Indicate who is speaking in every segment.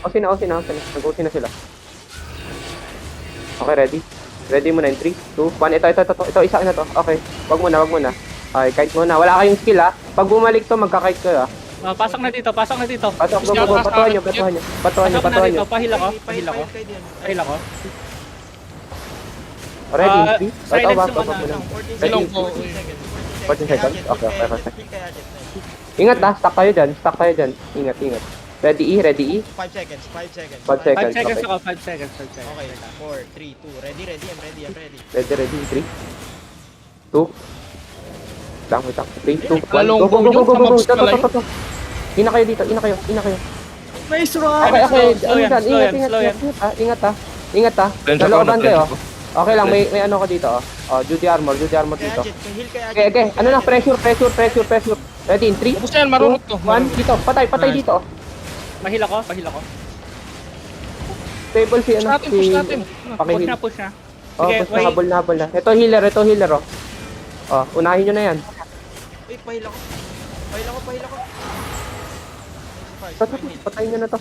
Speaker 1: OC na. Nag-OC na sila. Okay, ready? Ready mo na in 3, 2, 1. Ito, isa na to. Okay, wag muna. Okay, kite muna. Wala kayong skill ha. Pag bumalik to, magka-kite kayo ha.
Speaker 2: Pasok na dito.
Speaker 1: Pasok, go. Patuhan nyo.
Speaker 2: Pahila ko.
Speaker 1: Ready, in 3.
Speaker 2: Silence
Speaker 1: Back
Speaker 2: naman
Speaker 1: muna.
Speaker 2: na.
Speaker 1: Ready,
Speaker 3: Silong
Speaker 1: in
Speaker 3: ko.
Speaker 1: 14 seconds. Okay, perfect. Ingat ha, stuck kayo dyan. Ingat. Ready E.
Speaker 4: 5 seconds.
Speaker 1: 5
Speaker 2: 5
Speaker 1: seconds.
Speaker 2: seconds
Speaker 1: Okay.
Speaker 2: ako, 5 seconds.
Speaker 4: Okay, 4, 3, 2. Ready. I'm ready.
Speaker 1: Ready, in 3, 2. Wait lang. 3, 2, 1.
Speaker 3: Lalong
Speaker 1: Go.
Speaker 3: yung sa mobs pala yun.
Speaker 1: Ito. Ina kayo dito.
Speaker 5: Nice run!
Speaker 1: Okay.
Speaker 2: Slow yan,
Speaker 1: Ano dyan?
Speaker 2: slow yan.
Speaker 1: Ingat ha. Nalooban kayo. Okay lang, may ano ko dito. Duty armor dito.
Speaker 4: Heal kaya.
Speaker 1: Okay. Ano na, pressure. Ready, in 3,
Speaker 3: Tapos yan, marunot to.
Speaker 1: 1. Dito, patay dito.
Speaker 2: Pahila ko.
Speaker 1: Stable si ano,
Speaker 3: Push natin.
Speaker 1: Pakihil.
Speaker 2: Push na.
Speaker 1: Oh,
Speaker 2: Sige,
Speaker 1: push na, habol na. Ito healer, oh. Unahin nyo na yan.
Speaker 4: Uy, pahila ko.
Speaker 1: Patayin nyo na to.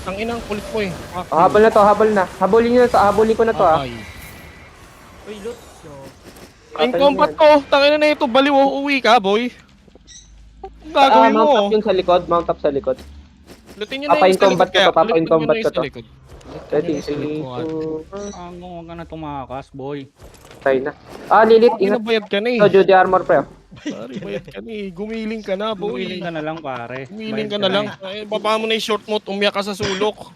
Speaker 3: Ang inang kulit mo eh.
Speaker 1: Habol na. Habulin ko na to ah.
Speaker 3: Ay.
Speaker 4: Uy, loot.
Speaker 3: In combat ko, tangina na ito, baliw, uuwi ka, boy. Ang gagawin mo.
Speaker 1: Mount up yun sa likod,
Speaker 3: Lutin nyo na
Speaker 1: Papain
Speaker 3: yung sa
Speaker 1: combat
Speaker 3: likod kaya.
Speaker 1: ko to, papain
Speaker 3: Lutin nyo
Speaker 1: combat
Speaker 3: na yung
Speaker 1: ko
Speaker 3: sa
Speaker 1: to.
Speaker 3: likod.
Speaker 1: Ready,
Speaker 3: Lutin nyo na yung sa
Speaker 1: 3,
Speaker 3: likod.
Speaker 1: 2,
Speaker 2: Huwag ka na tumakas, boy.
Speaker 1: patay na. Lilith, ingat.
Speaker 3: Inabayad ka na eh.
Speaker 1: Ito, Duty armor pre.
Speaker 3: Pare, bayad ka na eh. Gumiling ka na, boy.
Speaker 2: Gumiling ka na lang, pare.
Speaker 3: Gumiling ka na lang. Baba mo na yung short mo, umiyak ka sa sulok.